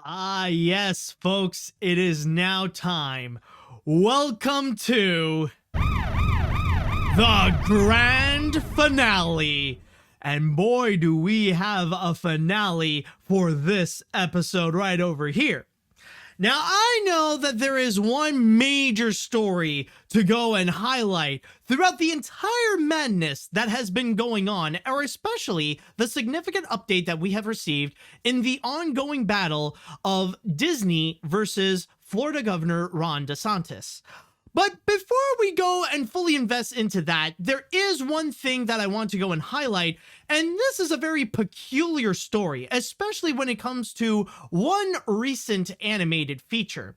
Yes, folks, it is now time. Welcome to the grand finale. And boy, do we have a finale for this episode right over here. Now, I know that there is one major story to go and highlight throughout the entire madness that has been going on, or especially the significant update that we have received in the ongoing battle of Disney versus Florida Governor Ron DeSantis. But before we go and fully invest into that, there is one thing that I want to go and highlight, and this is a very peculiar story, especially when it comes to one recent animated feature.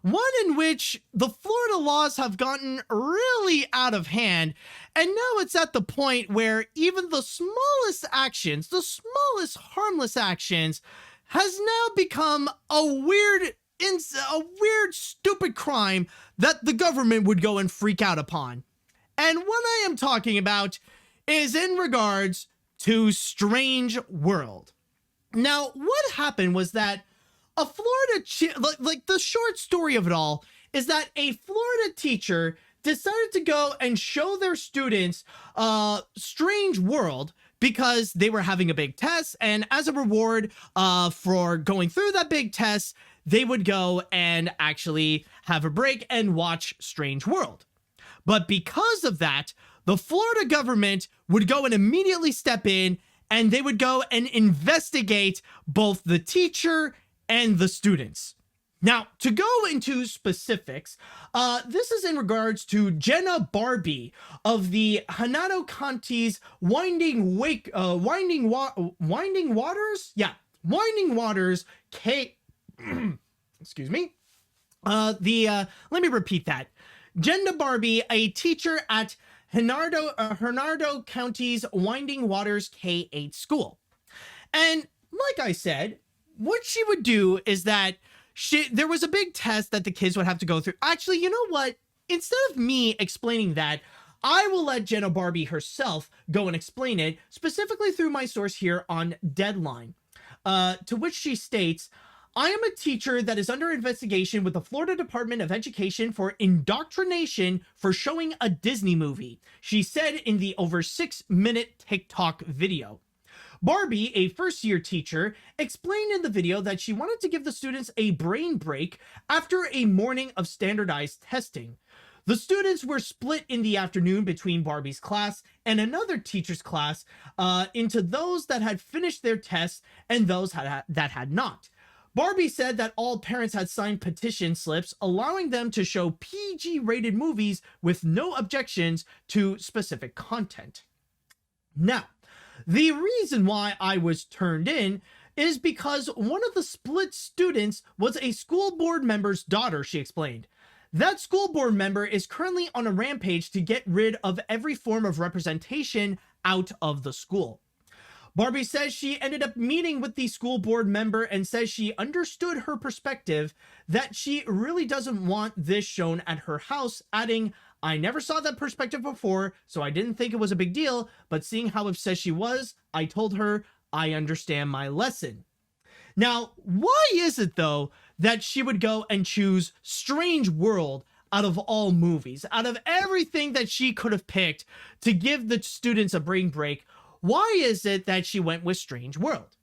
One in which the Florida laws have gotten really out of hand, and now it's at the point where even the smallest actions, the smallest harmless actions, has now become a weird, stupid crime that the government would go and freak out upon. And what I am talking about is in regards to Strange World. Now, what happened was that a Florida, like the short story of it all, is that a Florida teacher decided to go and show their students Strange World because they were having a big test, and as a reward for going through that big test, they would go and actually have a break and watch Strange World. But because of that, the Florida government would go and immediately step in, and they would go and investigate both the teacher and the students. Now, to go into specifics, this is in regards to Jenna Barbie of the Hernando County's Winding Waters excuse me. Let me repeat that. Jenna Barbie, a teacher at Hernando County's Winding Waters K-8 school. And like I said, what she would do is that there was a big test that the kids would have to go through. Actually, you know what? Instead of me explaining that, I will let Jenna Barbie herself go and explain it, specifically through my source here on Deadline, to which she states, I am a teacher that is under investigation with the Florida Department of Education for indoctrination for showing a Disney movie, she said in the over 6-minute TikTok video. Barbie, a first-year teacher, explained in the video that she wanted to give the students a brain break after a morning of standardized testing. The students were split in the afternoon between Barbie's class and another teacher's class into those that had finished their tests and those that had not. Barbie said that all parents had signed petition slips allowing them to show PG-rated movies with no objections to specific content. Now, the reason why I was turned in is because one of the split students was a school board member's daughter, she explained. That school board member is currently on a rampage to get rid of every form of representation out of the school. Barbie says she ended up meeting with the school board member and says she understood her perspective, that she really doesn't want this shown at her house, adding, I never saw that perspective before, so I didn't think it was a big deal, but seeing how upset she was, I told her, I understand my lesson. Now, why is it, though, that she would go and choose Strange World out of all movies, out of everything that she could have picked to give the students a brain break? Why is it that she went with Strange World?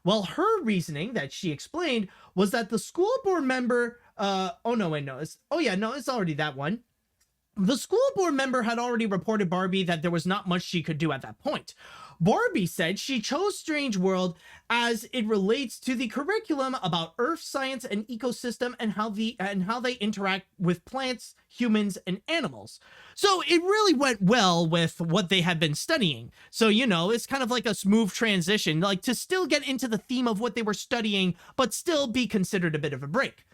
Well, her reasoning that she explained was that the school board member, it's already that one. The school board member had already reported Barbie that there was not much she could do at that point. Barbie said she chose Strange World as it relates to the curriculum about Earth science and ecosystem and how they interact with plants, humans, and animals. So it really went well with what they had been studying. So, it's kind of like a smooth transition, like to still get into the theme of what they were studying, but still be considered a bit of a break.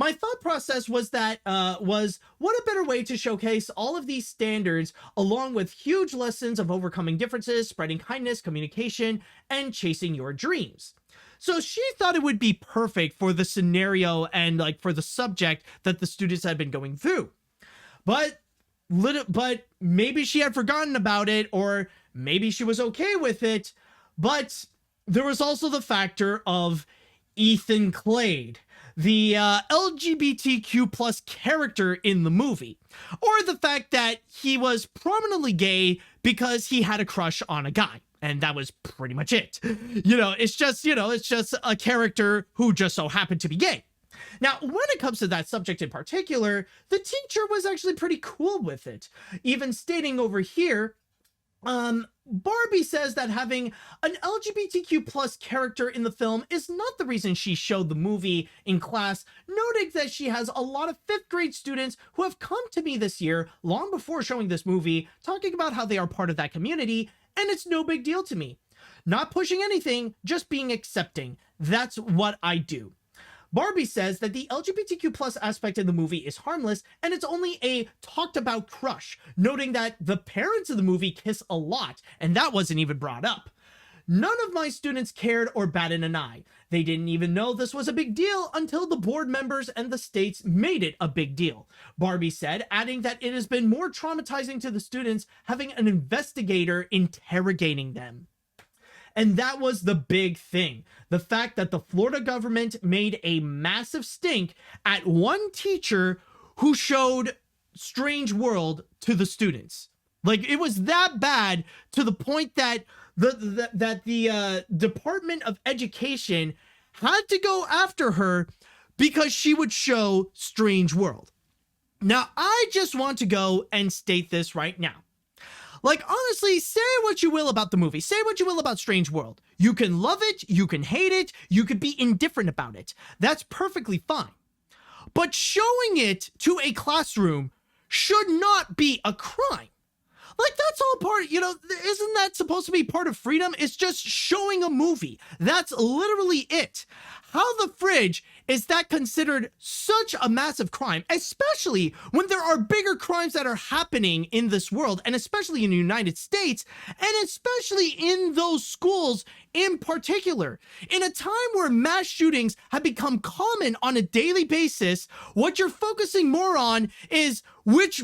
My thought process was that, what a better way to showcase all of these standards along with huge lessons of overcoming differences, spreading kindness, communication, and chasing your dreams. So she thought it would be perfect for the scenario and for the subject that the students had been going through. But maybe she had forgotten about it, or maybe she was okay with it. But there was also the factor of, Ethan Clade, the LGBTQ plus character in the movie, or the fact that he was prominently gay because he had a crush on a guy. And that was pretty much it. It's just a character who just so happened to be gay. Now, when it comes to that subject in particular, the teacher was actually pretty cool with it, even stating over here, Barbie says that having an LGBTQ plus character in the film is not the reason she showed the movie in class, noting that she has a lot of 5th grade students who have come to me this year, long before showing this movie, talking about how they are part of that community, and it's no big deal to me. Not pushing anything, just being accepting. That's what I do. Barbie says that the LGBTQ plus aspect in the movie is harmless and it's only a talked about crush, noting that the parents of the movie kiss a lot and that wasn't even brought up. None of my students cared or batted an eye. They didn't even know this was a big deal until the board members and the states made it a big deal, Barbie said, adding that it has been more traumatizing to the students having an investigator interrogating them. And that was the big thing. The fact that the Florida government made a massive stink at one teacher who showed Strange World to the students. Like, it was that bad to the point that the Department of Education had to go after her because she would show Strange World. Now, I just want to go and state this right now. Like, honestly, say what you will about the movie. Say what you will about Strange World. You can love it. You can hate it. You could be indifferent about it. That's perfectly fine. But showing it to a classroom should not be a crime. Like, that's all part, isn't that supposed to be part of freedom? It's just showing a movie. That's literally it. How the fridge is that considered such a massive crime, especially when there are bigger crimes that are happening in this world, and especially in the United States, and especially in those schools in particular. In a time where mass shootings have become common on a daily basis, what you're focusing more on is which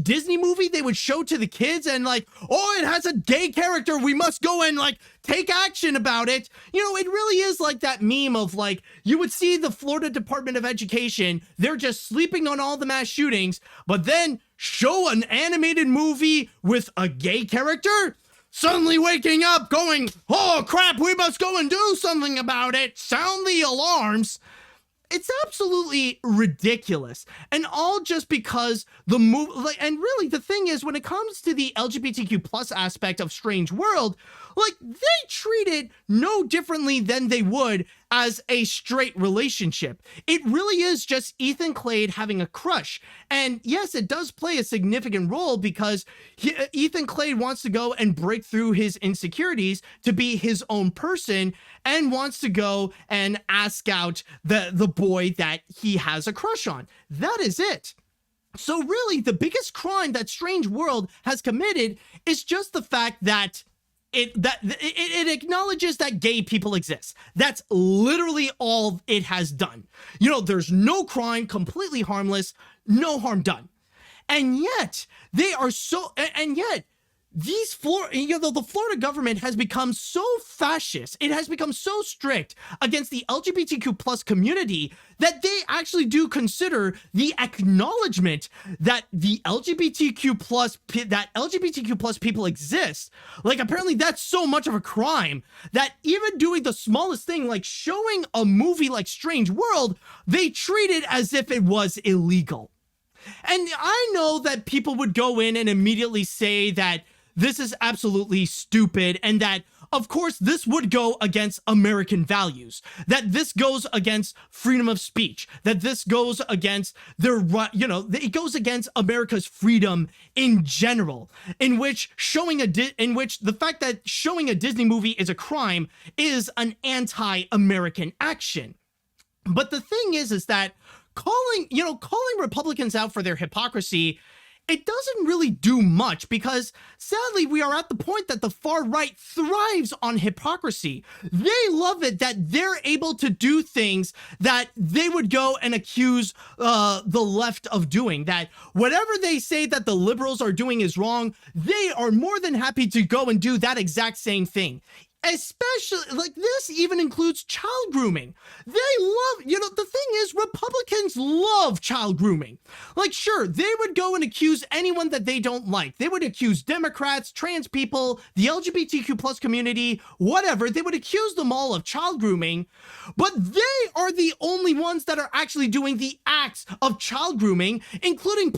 Disney movie they would show to the kids, and like, oh, it has a gay character, we must go and like take action about it. It really is like that meme of like, you would see the Florida Department of Education, they're just sleeping on all the mass shootings, but then show an animated movie with a gay character, suddenly waking up going, oh crap, we must go and do something about it, sound the alarms. It's absolutely ridiculous, and all just because the movie, and really the thing is, when it comes to the LGBTQ plus aspect of Strange World, like, they treat it no differently than they would as a straight relationship. It really is just Ethan Clade having a crush. And yes, it does play a significant role because Ethan Clade wants to go and break through his insecurities to be his own person and wants to go and ask out the boy that he has a crush on. That is it. So really, the biggest crime that Strange World has committed is just the fact that it acknowledges that gay people exist. That's literally all it has done. There's no crime, completely harmless, no harm done. And yet the Florida government has become so fascist, it has become so strict against the LGBTQ plus community that they actually do consider the acknowledgement that the LGBTQ plus people exist. Like, apparently that's so much of a crime that even doing the smallest thing, like showing a movie like Strange World, they treat it as if it was illegal. And I know that people would go in and immediately say that this is absolutely stupid, and that, of course, this would go against American values, that this goes against freedom of speech, that this goes against it goes against America's freedom in general, in which the fact that showing a Disney movie is a crime is an anti-American action. But the thing is that calling Republicans out for their hypocrisy, it doesn't really do much, because sadly we are at the point that the far right thrives on hypocrisy. They love it that they're able to do things that they would go and accuse the left of doing, that whatever they say that the liberals are doing is wrong, they are more than happy to go and do that exact same thing. Especially, like, this even includes child grooming. They love, the thing is, Republicans love child grooming. Like, sure, they would go and accuse anyone that they don't like. They would accuse Democrats, trans people, the LGBTQ plus community, whatever. They would accuse them all of child grooming, but they are the only ones that are actually doing the acts of child grooming, including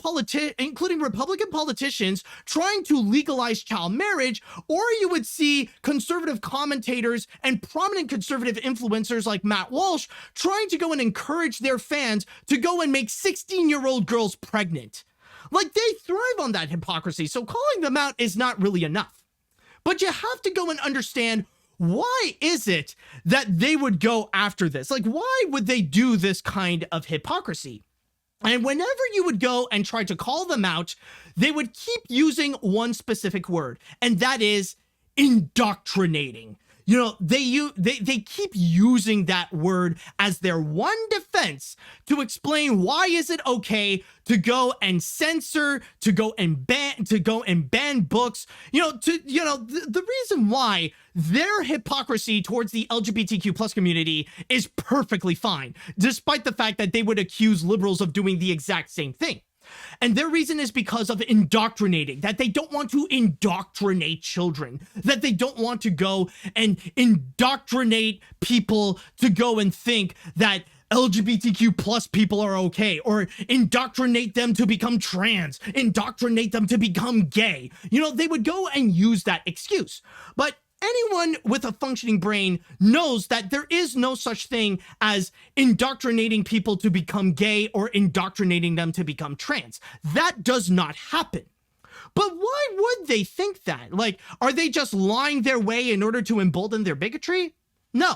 Republican politicians trying to legalize child marriage, or you would see conservative commentators and prominent conservative influencers like Matt Walsh trying to go and encourage their fans to go and make 16-year-old girls pregnant. Like, they thrive on that hypocrisy, so calling them out is not really enough. But you have to go and understand, why is it that they would go after this? Like, why would they do this kind of hypocrisy? And whenever you would go and try to call them out, they would keep using one specific word, and that is indoctrinating. They keep using that word as their one defense to explain why is it okay to go and censor, to go and ban books. The reason why their hypocrisy towards the LGBTQ plus community is perfectly fine, despite the fact that they would accuse liberals of doing the exact same thing. And their reason is because of indoctrinating, that they don't want to indoctrinate children, that they don't want to go and indoctrinate people to go and think that LGBTQ plus people are okay, or indoctrinate them to become trans, indoctrinate them to become gay. They would go and use that excuse. But anyone with a functioning brain knows that there is no such thing as indoctrinating people to become gay or indoctrinating them to become trans. That does not happen. But why would they think that? Like, are they just lying their way in order to embolden their bigotry? No.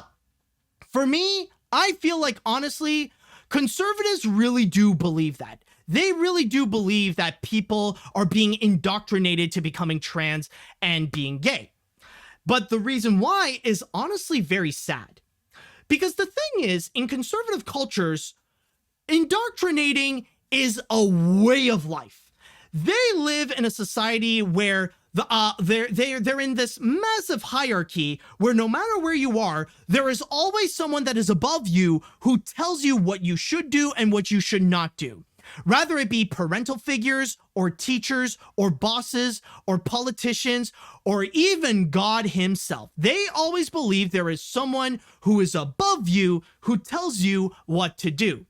For me, I feel like, honestly, conservatives really do believe that. They really do believe that people are being indoctrinated to becoming trans and being gay. But the reason why is honestly very sad. Because the thing is, in conservative cultures, indoctrinating is a way of life. They live in a society where they're in this massive hierarchy where no matter where you are, there is always someone that is above you who tells you what you should do and what you should not do. Rather it be parental figures or teachers or bosses or politicians or even God himself. They always believe there is someone who is above you who tells you what to do.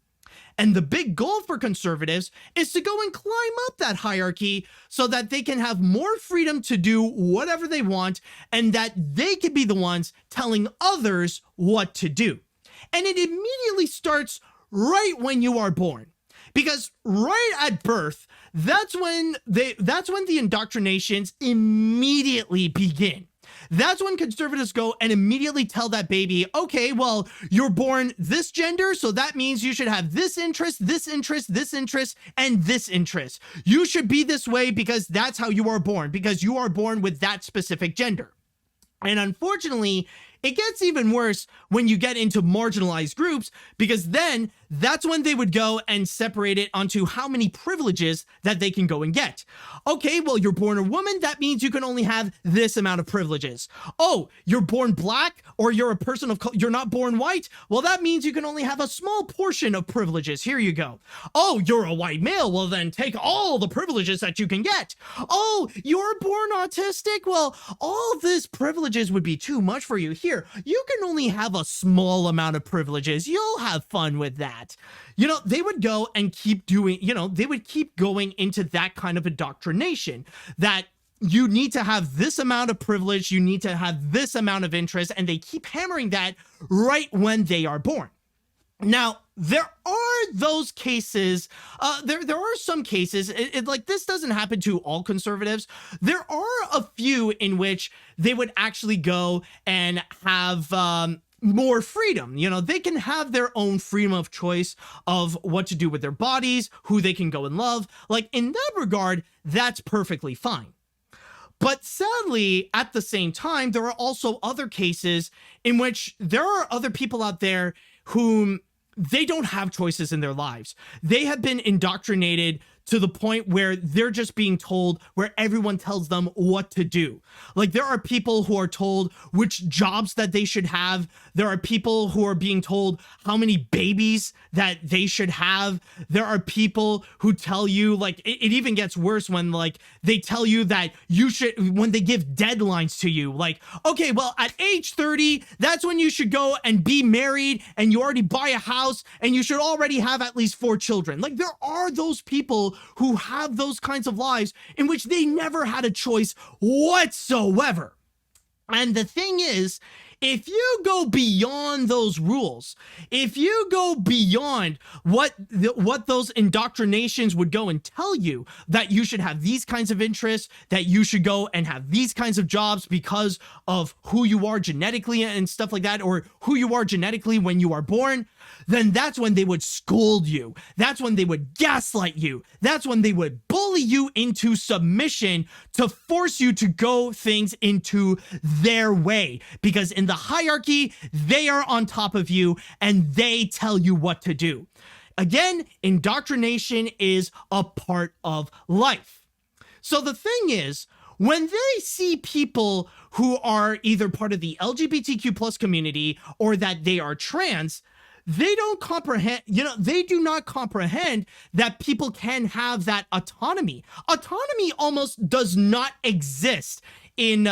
And the big goal for conservatives is to go and climb up that hierarchy so that they can have more freedom to do whatever they want and that they can be the ones telling others what to do. And it immediately starts right when you are born. Because right at birth, that's when the indoctrinations immediately begin. That's when conservatives go and immediately tell that baby, okay, well, you're born this gender, so that means you should have this interest, this interest, this interest, and this interest. You should be this way because that's how you are born, because you are born with that specific gender. And unfortunately, it gets even worse when you get into marginalized groups, because then that's when they would go and separate it onto how many privileges that they can go and get. Okay, well, you're born a woman, that means you can only have this amount of privileges. Oh, you're born black, or you're a person of color, you're not born white, well, that means you can only have a small portion of privileges. Here you go. Oh, you're a white male, well, then take all the privileges that you can get. Oh, you're born autistic, well, all this privileges would be too much for you. Here, you can only have a small amount of privileges. You'll have fun with that. They would go and keep doing, they would keep going into that kind of indoctrination that you need to have this amount of privilege, you need to have this amount of interest, and they keep hammering that right when they are born. Now, there are those cases, there are some cases, like this doesn't happen to all conservatives. There are a few in which they would actually go and have more freedom. They can have their own freedom of choice of what to do with their bodies, who they can go and love. Like, in that regard, that's perfectly fine. But sadly, at the same time, there are also other cases in which there are other people out there whom they don't have choices in their lives. They have been indoctrinated to the point where they're just being told, where everyone tells them what to do. Like, there are people who are told which jobs that they should have. There are people who are being told how many babies that they should have. There are people who tell you, like, it even gets worse when, like, they tell you that you should, when they give deadlines to you, like, okay, well, at age 30, that's when you should go and be married, and you already buy a house, and you should already have at least 4 children. Like, there are those people who have those kinds of lives in which they never had a choice whatsoever. And the thing is, if you go beyond those rules, if you go beyond what those indoctrinations would go and tell you, that you should have these kinds of interests, that you should go and have these kinds of jobs because of who you are genetically and stuff like that, or who you are genetically when you are born, then that's when they would scold you. That's when they would gaslight you. That's when they would bully you into submission to force you to go things into their way. Because in the hierarchy, they are on top of you and they tell you what to do. Again, indoctrination is a part of life. So the thing is, when they see people who are either part of the LGBTQ plus community or that they are trans, they don't comprehend, they do not comprehend that people can have that autonomy. Autonomy almost does not exist in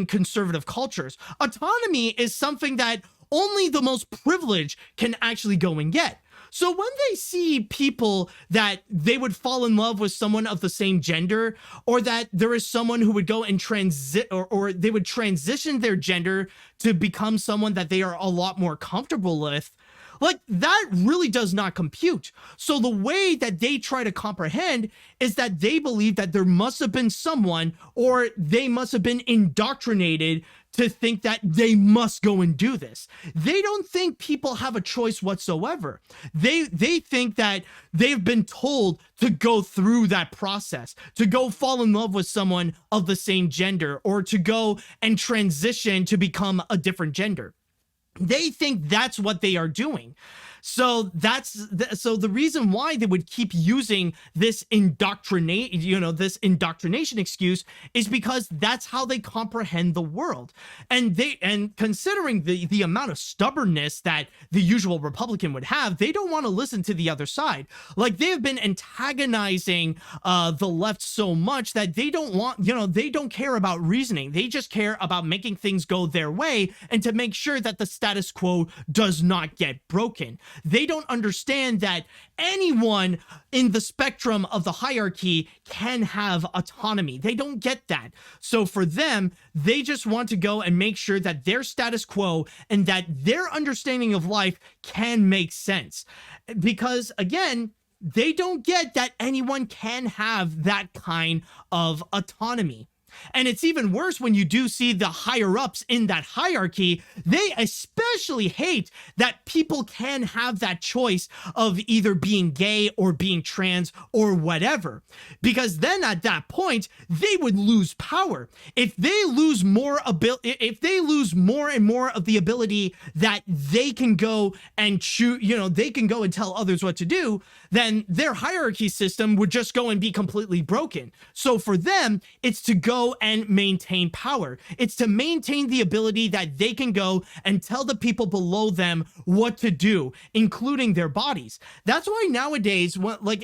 conservative cultures. Autonomy is something that only the most privileged can actually go and get. So when they see people that they would fall in love with someone of the same gender, or that there is someone who would go and or they would transition their gender to become someone that they are a lot more comfortable with, like, that really does not compute. So the way that they try to comprehend is that they believe that there must have been someone, or they must have been indoctrinated to think that they must go and do this. They don't think people have a choice whatsoever. They think that they've been told to go through that process, to go fall in love with someone of the same gender, or to go and transition to become a different gender. They think that's what they are doing. So so the reason why they would keep using this this indoctrination excuse is because that's how they comprehend the world. And considering the amount of stubbornness that the usual Republican would have, they don't want to listen to the other side. Like, they have been antagonizing the left so much that they don't want, they don't care about reasoning. They just care about making things go their way and to make sure that the status quo does not get broken. They don't understand that anyone in the spectrum of the hierarchy can have autonomy. They don't get that. So for them, they just want to go and make sure that their status quo and that their understanding of life can make sense. Because, again, they don't get that anyone can have that kind of autonomy. And it's even worse when you do see the higher ups in that hierarchy. They especially hate that people can have that choice of either being gay or being trans or whatever, because then at that point they would lose power. If they lose more and more of the ability that they can go and choose, they can go and tell others what to do, then their hierarchy system would just go and be completely broken. So for them, it's to go and maintain power. It's to maintain the ability that they can go and tell the people below them what to do, including their bodies. That's why nowadays,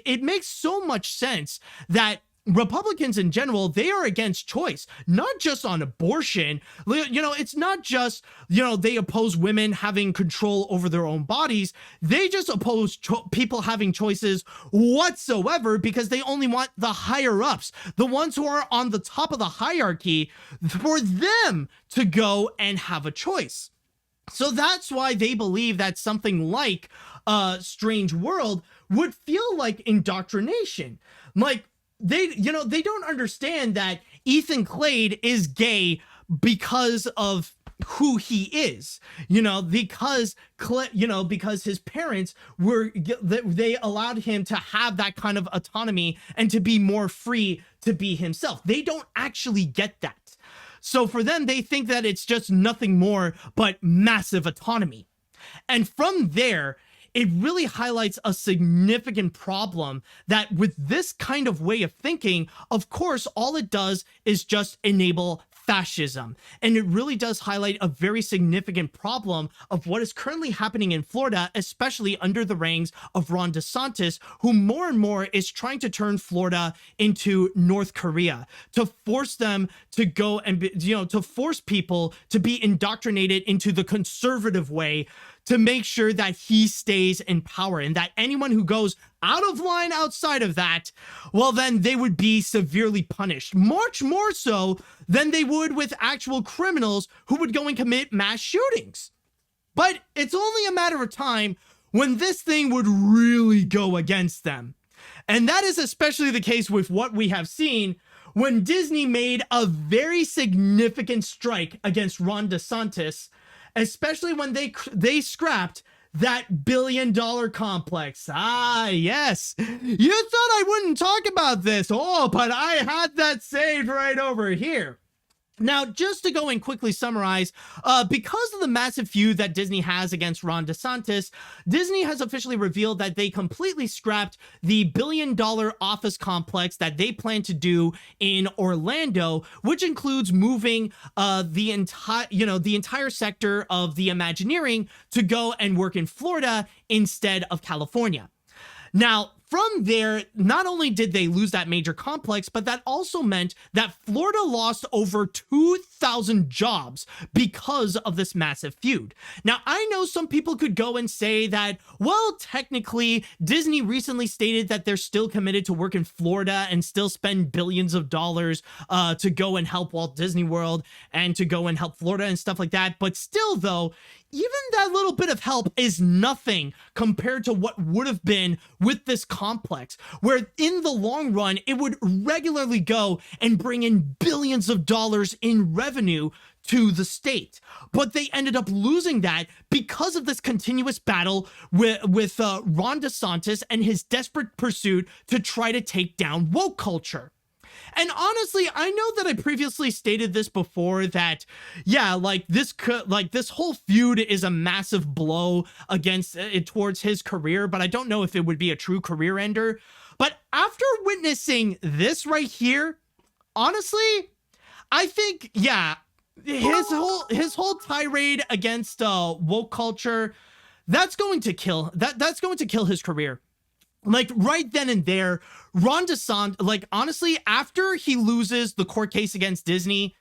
it makes so much sense that Republicans in general, they are against choice, not just on abortion. It's not just, they oppose women having control over their own bodies. They just oppose people having choices whatsoever, because they only want the higher ups, the ones who are on the top of the hierarchy, for them to go and have a choice. So that's why they believe that something like Strange World would feel like indoctrination. Like, they don't understand that Ethan Clade is gay because of who he is, because his parents they allowed him to have that kind of autonomy and to be more free to be himself. They don't actually get that. So for them, they think that it's just nothing more but massive autonomy. And from there, it really highlights a significant problem that with this kind of way of thinking, of course, all it does is just enable fascism. And it really does highlight a very significant problem of what is currently happening in Florida, especially under the reins of Ron DeSantis, who more and more is trying to turn Florida into North Korea, to force them to go and, to force people to be indoctrinated into the conservative way, to make sure that he stays in power, and that anyone who goes out of line outside of that, well, then they would be severely punished, much more so than they would with actual criminals who would go and commit mass shootings. But it's only a matter of time when this thing would really go against them. And that is especially the case with what we have seen when Disney made a very significant strike against Ron DeSantis, especially when they scrapped that $1 billion complex. Ah, yes. You thought I wouldn't talk about this. Oh, but I had that saved right over here. Now, just to go and quickly summarize, because of the massive feud that Disney has against Ron DeSantis, Disney has officially revealed that they completely scrapped the $1 billion office complex that they plan to do in Orlando, which includes moving the entire sector of the Imagineering to go and work in Florida instead of California. Now, from there, not only did they lose that major complex, but that also meant that Florida lost over 2,000 jobs because of this massive feud. Now, I know some people could go and say that, well, technically, Disney recently stated that they're still committed to work in Florida and still spend billions of dollars to go and help Walt Disney World and to go and help Florida and stuff like that. But still, though, even that little bit of help is nothing compared to what would have been with this complex, where in the long run, it would regularly go and bring in billions of dollars in revenue to the state. But they ended up losing that because of this continuous battle with Ron DeSantis and his desperate pursuit to try to take down woke culture. And honestly, I know that I previously stated this before, that, yeah, this whole feud is a massive blow against towards his career, but I don't know if it would be a true career ender. But after witnessing this right here, honestly, I think, yeah, his whole tirade against woke culture, that's going to kill his career. Like, right then and there, Ron DeSantis, honestly, after he loses the court case against Disney,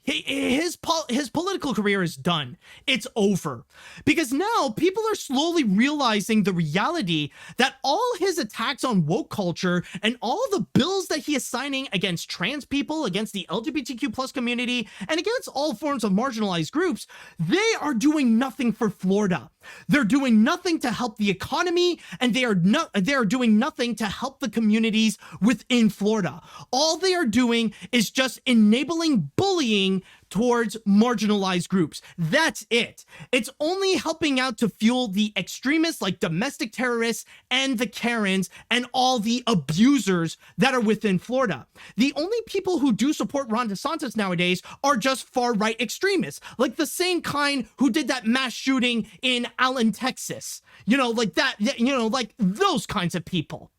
his political career is done. It's over. Because now people are slowly realizing the reality that all his attacks on woke culture and all of the bills that he is signing against trans people, against the LGBTQ plus community, and against all forms of marginalized groups, they are doing nothing for Florida. They're doing nothing to help the economy, and they are doing nothing to help the communities within Florida. All they are doing is just enabling bullying towards marginalized groups. That's it. It's only helping out to fuel the extremists like domestic terrorists and the Karens and all the abusers that are within Florida. The only people who do support Ron DeSantis nowadays are just far-right extremists, like the same kind who did that mass shooting in Allen, Texas. Like those kinds of people.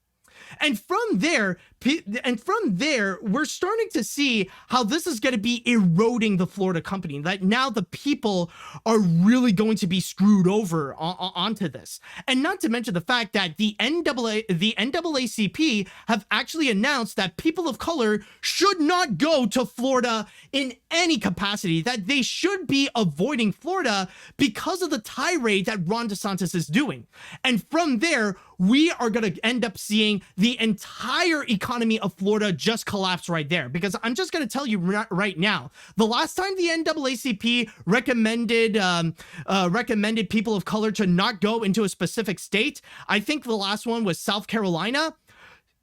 And from there, we're starting to see how this is going to be eroding the Florida company. That now the people are really going to be screwed over onto this. And not to mention the fact that the NAACP have actually announced that people of color should not go to Florida in any capacity, that they should be avoiding Florida because of the tirade that Ron DeSantis is doing. And from there, we are going to end up seeing the entire economy of Florida just collapse right there. Because I'm just going to tell you right now, the last time the NAACP recommended people of color to not go into a specific state, I think the last one was South Carolina.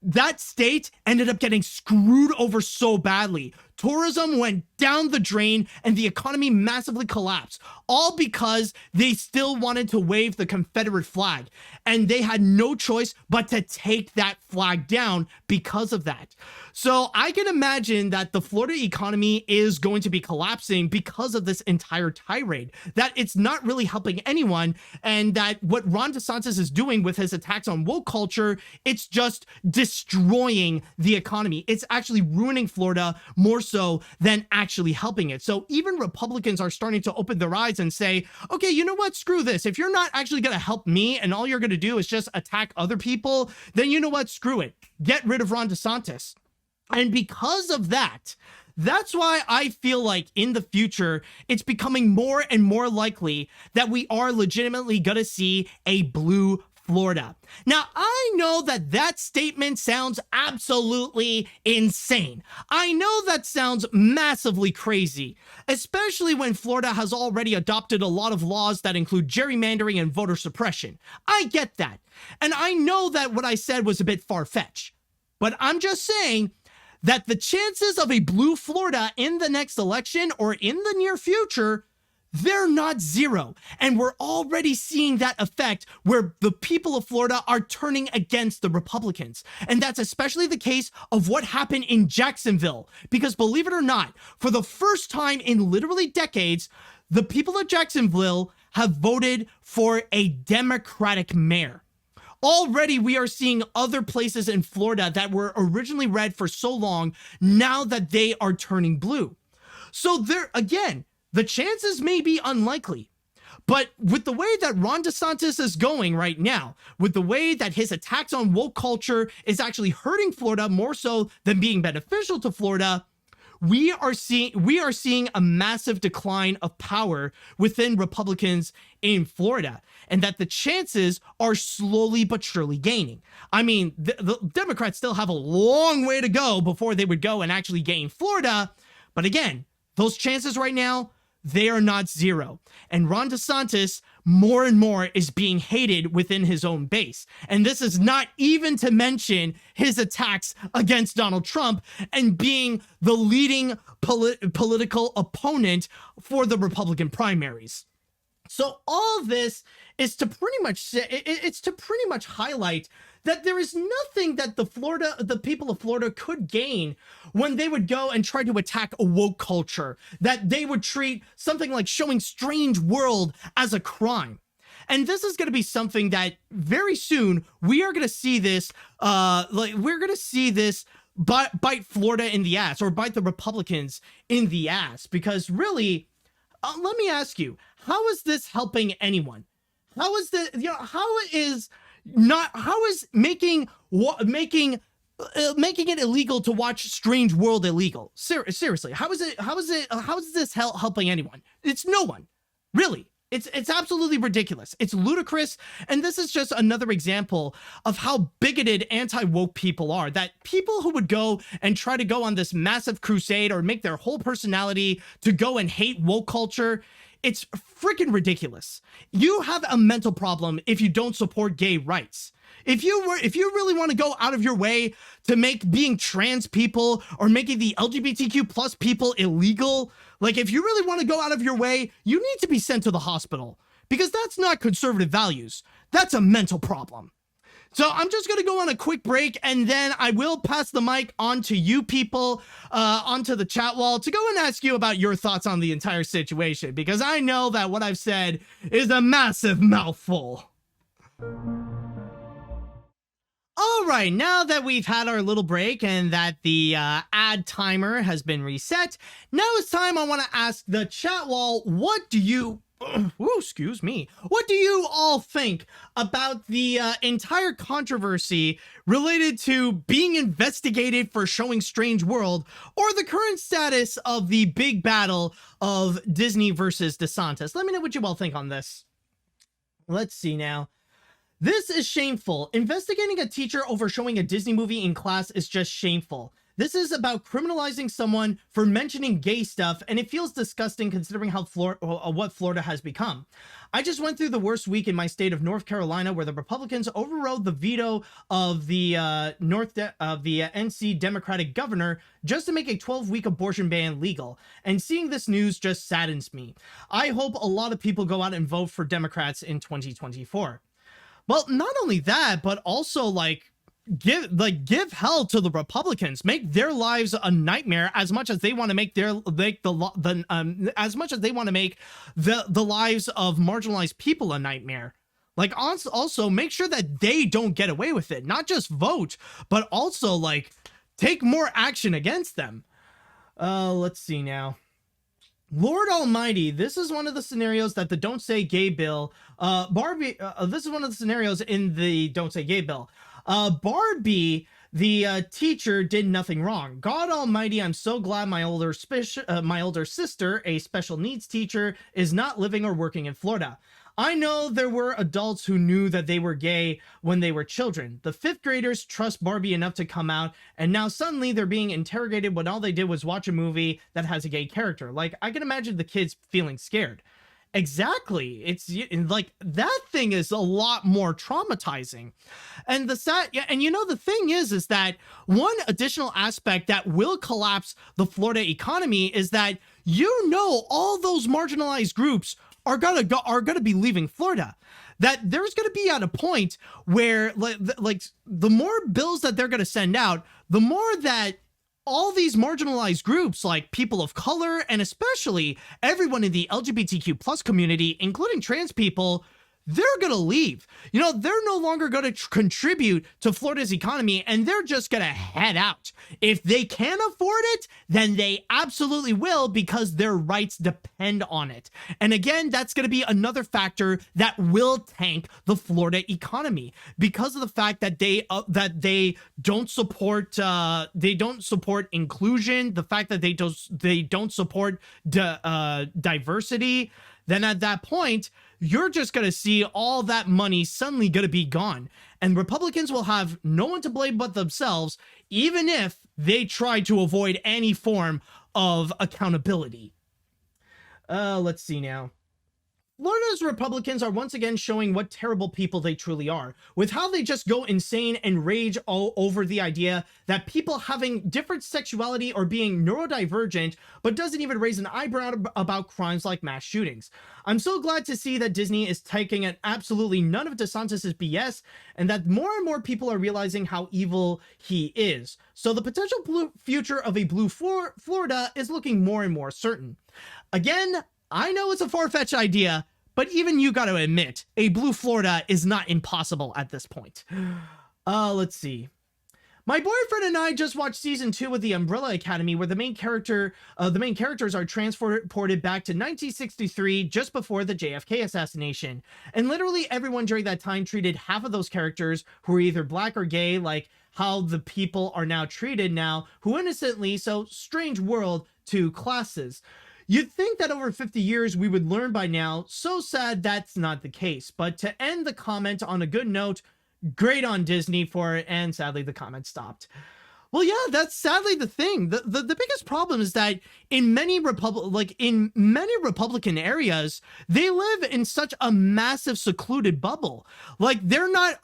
That state ended up getting screwed over so badly. tourism went down the drain and the economy massively collapsed, all because they still wanted to wave the Confederate flag. And they had no choice but to take that flag down because of that. So I can imagine that the Florida economy is going to be collapsing because of this entire tirade, that it's not really helping anyone, and that what Ron DeSantis is doing with his attacks on woke culture, it's just destroying the economy. It's actually ruining Florida more so than actually helping it. So even Republicans are starting to open their eyes and say, okay, you know what? Screw this. If you're not actually going to help me and all you're going to do is just attack other people, then you know what? Screw it. Get rid of Ron DeSantis. And because of that, that's why I feel like in the future, it's becoming more and more likely that we are legitimately going to see a blue Florida. Now, I know that that statement sounds absolutely insane. I know that sounds massively crazy, especially when Florida has already adopted a lot of laws that include gerrymandering and voter suppression. I get that. And I know that what I said was a bit far-fetched. But I'm just saying that the chances of a blue Florida in the next election or in the near future, they're not zero. And we're already seeing that effect where the people of Florida are turning against the Republicans. And that's especially the case of what happened in Jacksonville. Because believe it or not, for the first time in literally decades, the people of Jacksonville have voted for a Democratic mayor. Already, we are seeing other places in Florida that were originally red for so long, now that they are turning blue. So there, again, the chances may be unlikely. But with the way that Ron DeSantis is going right now, with the way that his attacks on woke culture is actually hurting Florida more so than being beneficial to Florida, we are seeing a massive decline of power within Republicans in Florida, and that the chances are slowly but surely gaining. I mean, the Democrats still have a long way to go before they would go and actually gain Florida. But again, those chances right now, they are not zero. And Ron DeSantis, more and more, is being hated within his own base. And this is not even to mention his attacks against Donald Trump and being the leading political opponent for the Republican primaries. So all this is to pretty much say, it's to pretty much highlight that there is nothing that the people of Florida could gain when they would go and try to attack a woke culture, that they would treat something like showing Strange World as a crime. And this is going to be something that very soon we are going to see this, bite Florida in the ass, or bite the Republicans in the ass, because really, let me ask you, how is this helping anyone? How is making it illegal to watch Strange World illegal? Seriously, how is this helping anyone? It's no one, really. It's absolutely ridiculous. It's ludicrous. And this is just another example of how bigoted anti-woke people are, that people who would go and try to go on this massive crusade or make their whole personality to go and hate woke culture, it's freaking ridiculous. You have a mental problem if you don't support gay rights. If you really want to go out of your way to make being trans people or making the LGBTQ plus people illegal, like if you really want to go out of your way, you need to be sent to the hospital, because that's not conservative values. That's a mental problem. So I'm just going to go on a quick break, and then I will pass the mic on to you people, onto the chat wall, to go and ask you about your thoughts on the entire situation, because I know that what I've said is a massive mouthful. All right, now that we've had our little break and that the ad timer has been reset, now it's time I want to ask the chat wall, what do you... excuse me. What do you all think about the entire controversy related to being investigated for showing Strange World, or the current status of the big battle of Disney versus DeSantis? Let me know what you all think on this. Let's see now. This is shameful. Investigating a teacher over showing a Disney movie in class is just shameful. This is about criminalizing someone for mentioning gay stuff, and it feels disgusting considering how what Florida has become. I just went through the worst week in my state of North Carolina, where the Republicans overrode the veto of the NC Democratic governor just to make a 12-week abortion ban legal. And seeing this news just saddens me. I hope a lot of people go out and vote for Democrats in 2024. Well, not only that, but also give hell to the Republicans, make their lives a nightmare as much as they want to make as much as they want to make the lives of marginalized people a nightmare. Like, also make sure that they don't get away with it, not just vote, but also like take more action against them. Let's see now. Lord Almighty, this is one of the scenarios that the Don't Say Gay bill, this is one of the scenarios in the Don't Say Gay bill. Barbie, the teacher, did nothing wrong. God Almighty, I'm so glad my older sister, a special needs teacher, is not living or working in Florida. I know there were adults who knew that they were gay when they were children. The 5th graders trust Barbie enough to come out, and now suddenly they're being interrogated when all they did was watch a movie that has a gay character. Like, I can imagine the kids feeling scared. Exactly. It's like that thing is a lot more traumatizing. And the thing is that one additional aspect that will collapse the Florida economy is that, all those marginalized groups are gonna be leaving Florida. That there's gonna be at a point where like the more bills that they're gonna send out, the more that all these marginalized groups like people of color and especially everyone in the LGBTQ plus community, including trans people, they're going to leave. They're no longer going to contribute to Florida's economy, and they're just going to head out. If they can afford it, then they absolutely will, because their rights depend on it. And again, that's going to be another factor that will tank the Florida economy, because of the fact that they don't support inclusion, the fact that they don't support diversity. Then at that point, you're just going to see all that money suddenly going to be gone. And Republicans will have no one to blame but themselves, even if they try to avoid any form of accountability. Let's see now. Florida's Republicans are once again showing what terrible people they truly are, with how they just go insane and rage all over the idea that people having different sexuality or being neurodivergent, but doesn't even raise an eyebrow about crimes like mass shootings. I'm so glad to see that Disney is taking at absolutely none of DeSantis' BS, and that more and more people are realizing how evil he is. So the potential future of a blue Florida is looking more and more certain. Again, I know it's a far-fetched idea, but even you got to admit, a blue Florida is not impossible at this point. Let's see. My boyfriend and I just watched season 2 of The Umbrella Academy, where the main characters are transported back to 1963, just before the JFK assassination. And literally everyone during that time treated half of those characters, who were either black or gay, like how the people are now treated now, who innocently, so strange world, to classes. You'd think that over 50 years we would learn by now. So sad that's not the case. But to end the comment on a good note, great on Disney for it, and sadly the comment stopped. Well, yeah, that's sadly the thing. The biggest problem is that in many Republican areas, they live in such a massive secluded bubble. Like, they're not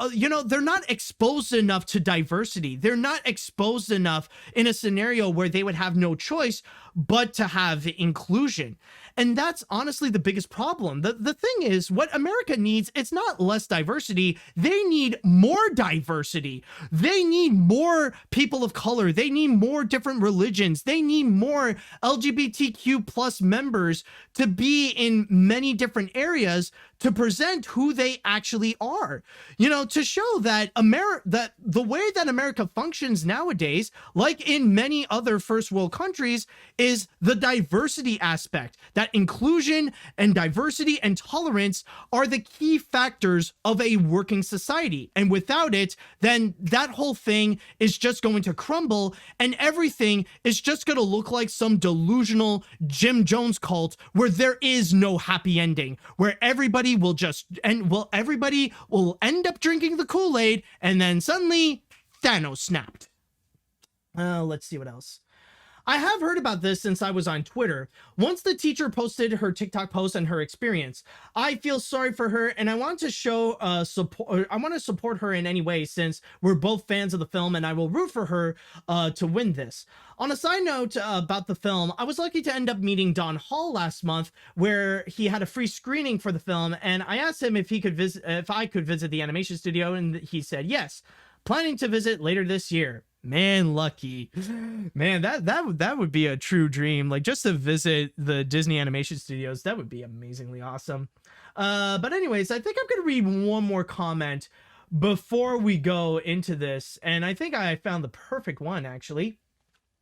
exposed enough to diversity. They're not exposed enough in a scenario where they would have no choice but to have inclusion. And that's honestly the biggest problem. The thing is, what America needs, it's not less diversity. They need more diversity. They need more people of color. They need more different religions. They need more LGBTQ plus members to be in many different areas to present who they actually are, to show that that the way that America functions nowadays, like in many other first world countries, is the diversity aspect. That inclusion and diversity and tolerance are the key factors of a working society. And without it, then that whole thing is just going to crumble, and everything is just going to look like some delusional Jim Jones cult where there is no happy ending, where everybody will end up drinking the Kool-Aid, and then suddenly Thanos snapped. Let's see what else. I have heard about this since I was on Twitter. Once the teacher posted her TikTok post and her experience, I feel sorry for her, and I want to show support. I want to support her in any way since we're both fans of the film, and I will root for her to win this. On a side note about the film, I was lucky to end up meeting Don Hall last month, where he had a free screening for the film, and I asked him if I could visit the animation studio, and he said yes. Planning to visit later this year. Man, lucky. Man, that would be a true dream. Like, just to visit the Disney animation studios, that would be amazingly awesome. But anyways, I think I'm gonna read one more comment before we go into this, and I think I found the perfect one, actually.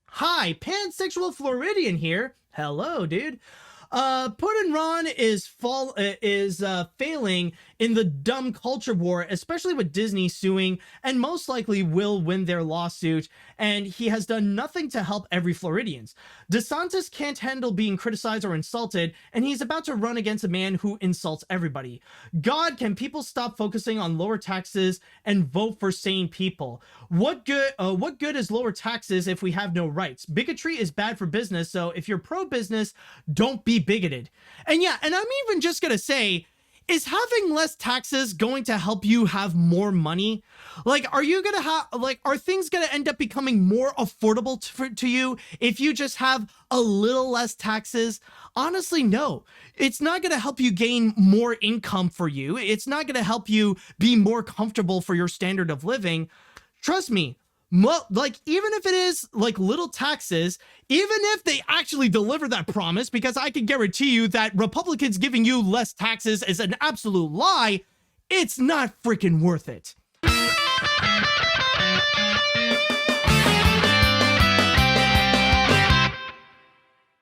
Hi, pansexual Floridian here. Hello, dude. Puddin' Ron is failing in the dumb culture war, especially with Disney suing, and most likely will win their lawsuit, and he has done nothing to help every Floridians. DeSantis can't handle being criticized or insulted, and he's about to run against a man who insults everybody. God, can people stop focusing on lower taxes and vote for sane people? What good is lower taxes if we have no rights? Bigotry is bad for business, so if you're pro-business, don't be bigoted. And yeah, and I'm even just gonna say, is having less taxes going to help you have more money? Like, are you gonna have, like, are things gonna end up becoming more affordable to you if you just have a little less taxes? Honestly, no. It's not gonna help you gain more income for you. It's not gonna help you be more comfortable for your standard of living. Trust me. Like, even if it is like little taxes, even if they actually deliver that promise, because I can guarantee you that Republicans giving you less taxes is an absolute lie, it's not freaking worth it.